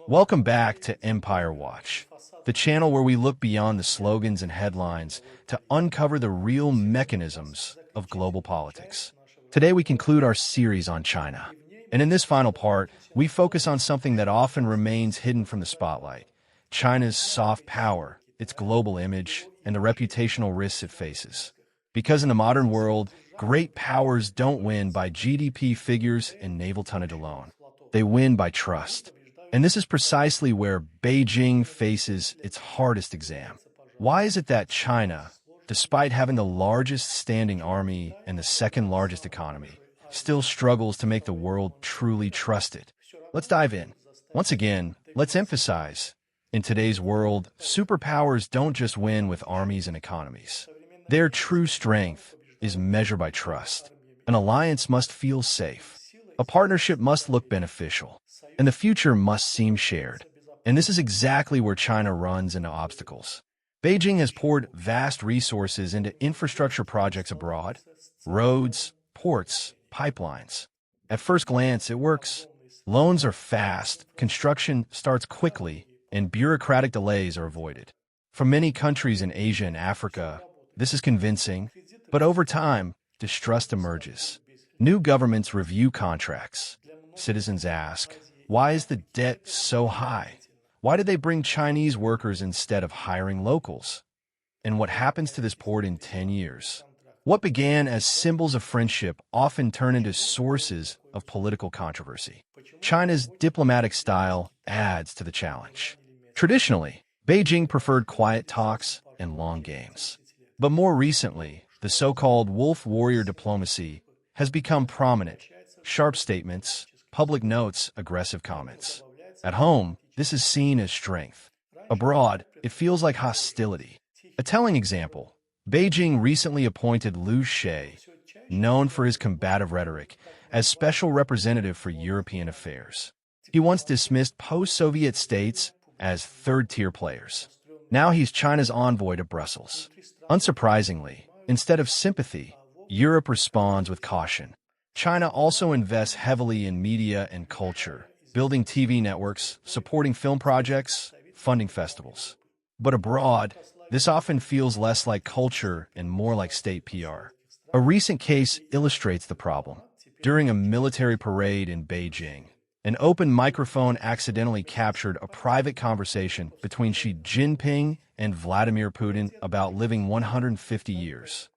Welcome back to Empire Watch, the channel where we look beyond the slogans and headlines to uncover the real mechanisms of global politics. Today we conclude our series on China. And in this final part, we focus on something that often remains hidden from the spotlight: China's soft power, its global image, and the reputational risks it faces. Because in the modern world, great powers don't win by GDP figures and naval tonnage alone. They win by trust. And this is precisely where Beijing faces its hardest exam. Why is it that China, despite having the largest standing army and the second largest economy, still struggles to make the world truly trust it? Let's dive in. Once again, let's emphasize, in today's world, superpowers don't just win with armies and economies. Their true strength is measured by trust. An alliance must feel safe. A partnership must look beneficial. And the future must seem shared. And this is exactly where China runs into obstacles. Beijing has poured vast resources into infrastructure projects abroad: roads, ports, pipelines. At first glance, it works. Loans are fast, construction starts quickly, and bureaucratic delays are avoided. For many countries in Asia and Africa, this is convincing, but over time, distrust emerges. New governments review contracts. Citizens ask, why is the debt so high? Why did they bring Chinese workers instead of hiring locals? And what happens to this port in 10 years? What began as symbols of friendship often turn into sources of political controversy. China's diplomatic style adds to the challenge. Traditionally, Beijing preferred quiet talks and long games. But more recently, the so-called wolf warrior diplomacy has become prominent: sharp statements, public notes, aggressive comments. At home, this is seen as strength. Abroad, it feels like hostility. A telling example: Beijing recently appointed Liu She, known for his combative rhetoric, as special representative for European affairs. He once dismissed post-Soviet states as third-tier players. Now he's China's envoy to Brussels. Unsurprisingly, instead of sympathy, Europe responds with caution. China also invests heavily in media and culture, building TV networks, supporting film projects, funding festivals. But abroad, this often feels less like culture and more like state PR. A recent case illustrates the problem. During a military parade in Beijing, an open microphone accidentally captured a private conversation between Xi Jinping and Vladimir Putin about living 150 years.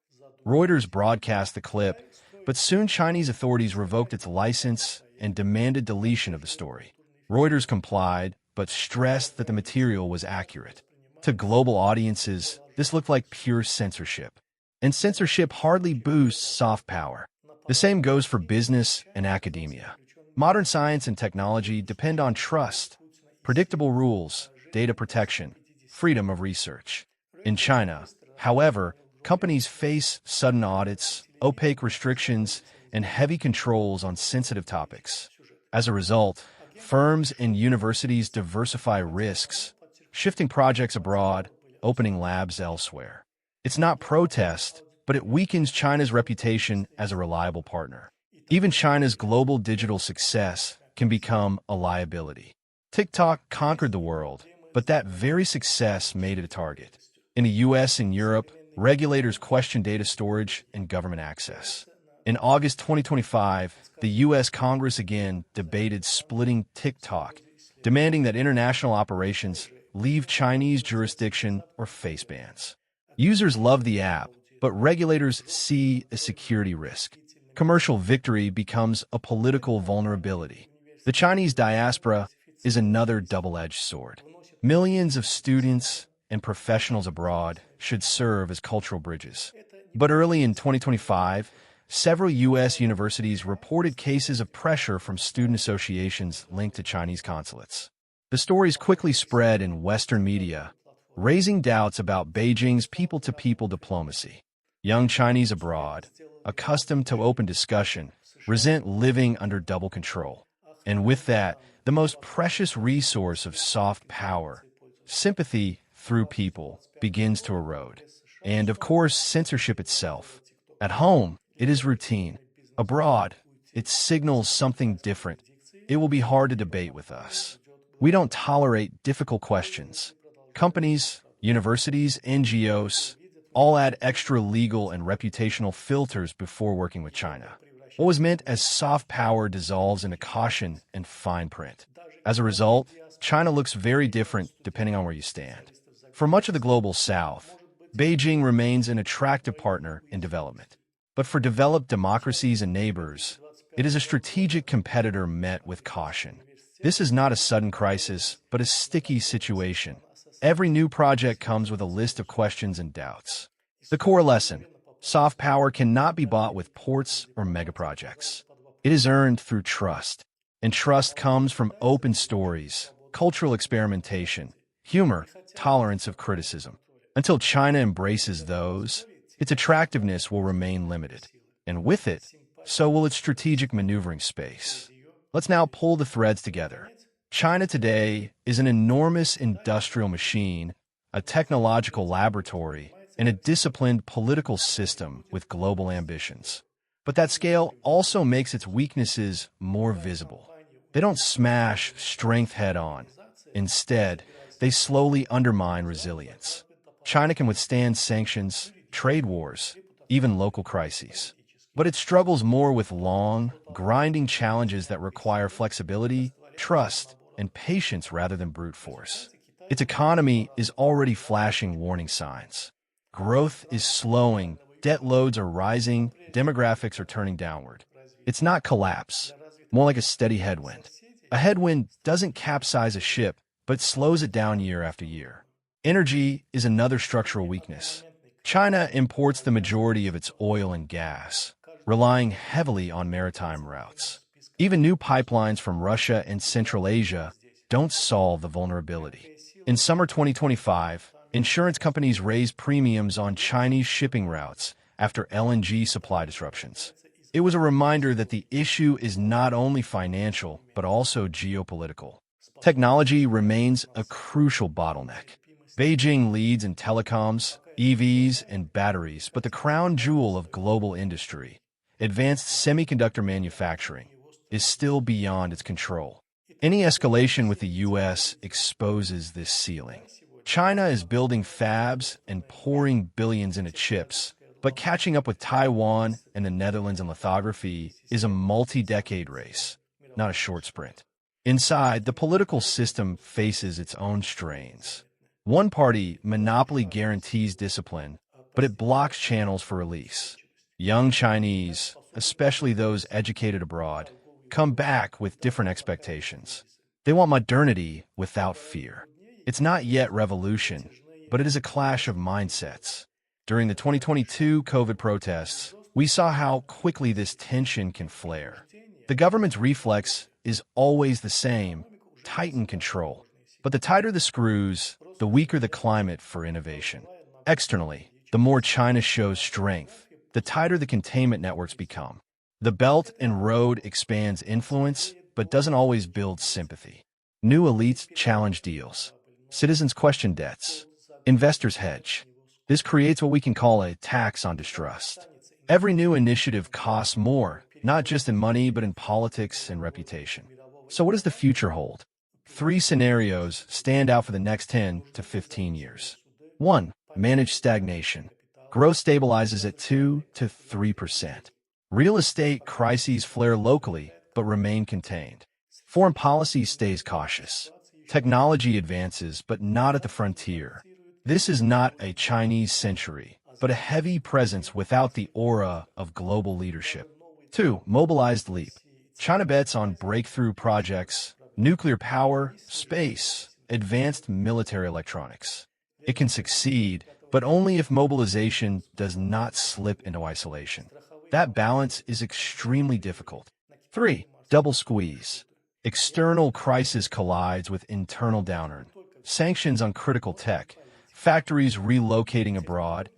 Reuters broadcast the clip, but soon Chinese authorities revoked its license and demanded deletion of the story. Reuters complied, but stressed that the material was accurate. To global audiences, this looked like pure censorship. And censorship hardly boosts soft power. The same goes for business and academia. Modern science and technology depend on trust, predictable rules, data protection, freedom of research. In China, however, companies face sudden audits, opaque restrictions, and heavy controls on sensitive topics. As a result, firms and universities diversify risks, shifting projects abroad, opening labs elsewhere. It's not protest, but it weakens China's reputation as a reliable partner. Even China's global digital success can become a liability. TikTok conquered the world, but that very success made it a target. In the US and Europe, regulators question data storage and government access. In August 2025, the U.S. Congress again debated splitting TikTok, demanding that international operations leave Chinese jurisdiction or face bans. Users love the app, but regulators see a security risk. Commercial victory becomes a political vulnerability. The Chinese diaspora is another double-edged sword. Millions of students and professionals abroad should serve as cultural bridges. But early in 2025, several U.S. universities reported cases of pressure from student associations linked to Chinese consulates. The stories quickly spread in Western media, raising doubts about Beijing's people-to-people diplomacy. Young Chinese abroad, accustomed to open discussion, resent living under double control. And with that, the most precious resource of soft power, sympathy through people, begins to erode. And of course, censorship itself. At home, it is routine. Abroad, it signals something different. It will be hard to debate with us. We don't tolerate difficult questions. Companies, universities, NGOs all add extra legal and reputational filters before working with China. What was meant as soft power dissolves into caution and fine print. As a result, China looks very different depending on where you stand. For much of the global south, Beijing remains an attractive partner in development. But for developed democracies and neighbors, it is a strategic competitor met with caution. This is not a sudden crisis, but a sticky situation. Every new project comes with a list of questions and doubts. The core lesson: soft power cannot be bought with ports or megaprojects. It is earned through trust. And trust comes from open stories, cultural experimentation, humor, tolerance of criticism. Until China embraces those, its attractiveness will remain limited. And with it, so will its strategic maneuvering space. Let's now pull the threads together. China today is an enormous industrial machine, a technological laboratory, and a disciplined political system with global ambitions. But that scale also makes its weaknesses more visible. They don't smash strength head-on. Instead, they slowly undermine resilience. China can withstand sanctions, trade wars, even local crises. But it struggles more with long, grinding challenges that require flexibility, trust, and patience rather than brute force. Its economy is already flashing warning signs. Growth is slowing, debt loads are rising, demographics are turning downward. It's not collapse, more like a steady headwind. A headwind doesn't capsize a ship, but slows it down year after year. Energy is another structural weakness. China imports the majority of its oil and gas, relying heavily on maritime routes. Even new pipelines from Russia and Central Asia don't solve the vulnerability. In summer 2025, insurance companies raised premiums on Chinese shipping routes after LNG supply disruptions. It was a reminder that the issue is not only financial, but also geopolitical. Technology remains a crucial bottleneck. Beijing leads in telecoms, EVs, and batteries, but the crown jewel of global industry, advanced semiconductor manufacturing, is still beyond its control. Any escalation with the U.S. exposes this ceiling. China is building fabs and pouring billions into chips, but catching up with Taiwan and the Netherlands in lithography is a multi-decade race, not a short sprint. Inside, the political system faces its own strains. One party monopoly guarantees discipline, but it blocks channels for release. Young Chinese, especially those educated abroad, come back with different expectations. They want modernity without fear. It's not yet revolution, but it is a clash of mindsets. During the 2022 COVID protests, we saw how quickly this tension can flare. The government's reflex is always the same: tighten control. But the tighter the screws, the weaker the climate for innovation. Externally, the more China shows strength, the tighter the containment networks become. The Belt and Road expands influence, but doesn't always build sympathy. New elites challenge deals. Citizens question debts. Investors hedge. This creates what we can call a tax on distrust. Every new initiative costs more, not just in money, but in politics and reputation. So what does the future hold? 3 scenarios stand out for the next 10 to 15 years. 1. Manage stagnation. Growth stabilizes at 2 to 3%. Real estate crises flare locally, but remain contained. Foreign policy stays cautious. Technology advances, but not at the frontier. This is not a Chinese century, but a heavy presence without the aura of global leadership. 2. Mobilized leap. China bets on breakthrough projects, nuclear power, space, advanced military electronics. It can succeed, but only if mobilization does not slip into isolation. That balance is extremely difficult. 3. Double squeeze. External crisis collides with internal downturn. Sanctions on critical tech, factories relocating abroad,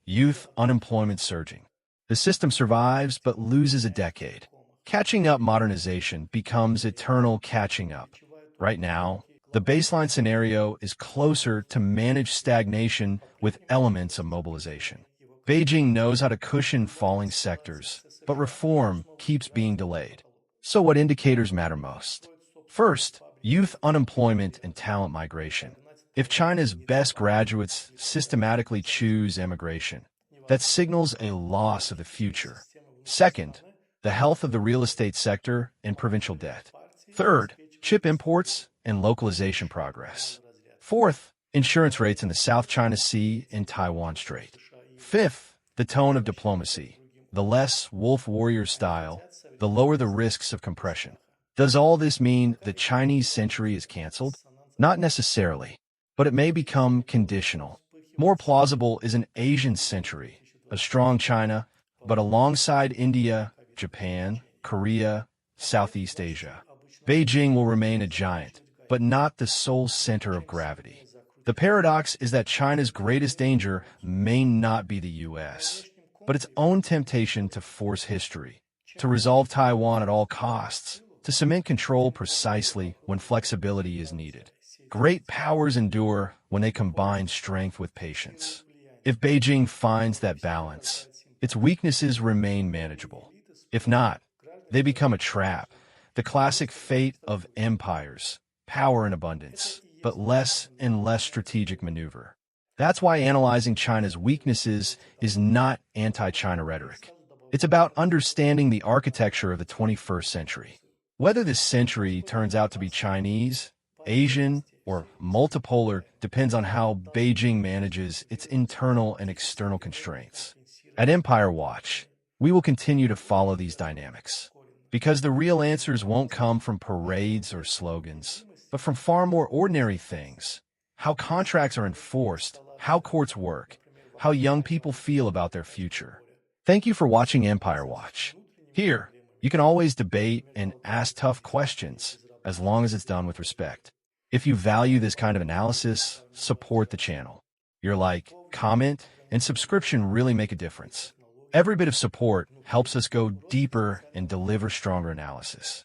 youth unemployment surging. The system survives but loses a decade. Catching up modernization becomes eternal catching up. Right now, the baseline scenario is closer to managed stagnation with elements of mobilization. Beijing knows how to cushion falling sectors, but reform keeps being delayed. So what indicators matter most? First, youth unemployment and talent migration. If China's best graduates systematically choose immigration, that signals a loss of the future. Second, the health of the real estate sector and provincial debt. Third, chip imports and localization progress. Fourth, insurance rates in the South China Sea and Taiwan Strait. Fifth, the tone of diplomacy. The less wolf warrior style, the lower the risks of compression. Does all this mean the Chinese century is canceled? Not necessarily, but it may become conditional. More plausible is an Asian century, a strong China, but alongside India, Japan, Korea, Southeast Asia. Beijing will remain a giant, but not the sole center of gravity. The paradox is that China's greatest danger may not be the U.S., but its own temptation to force history, to resolve Taiwan at all costs, to cement control precisely when flexibility is needed. Great powers endure when they combine strength with patience. If Beijing finds that balance, its weaknesses remain manageable. If not, they become a trap, the classic fate of empires, power in abundance, but less and less strategic maneuver. That's why analyzing China's weaknesses is not anti-China rhetoric. It's about understanding the architecture of the 21st century. Whether this century turns out to be Chinese, Asian, or multipolar depends on how Beijing manages its internal and external constraints. At Empire Watch, we will continue to follow these dynamics, because the real answers won't come from parades or slogans, but from far more ordinary things. How contracts are enforced, how courts work, how young people feel about their future. Thank you for watching Empire Watch. Here, you can always debate and ask tough questions, as long as it's done with respect. If you value this kind of analysis, support the channel. Your like, comment, and subscription really make a difference. Every bit of support helps us go deeper and deliver stronger analysis.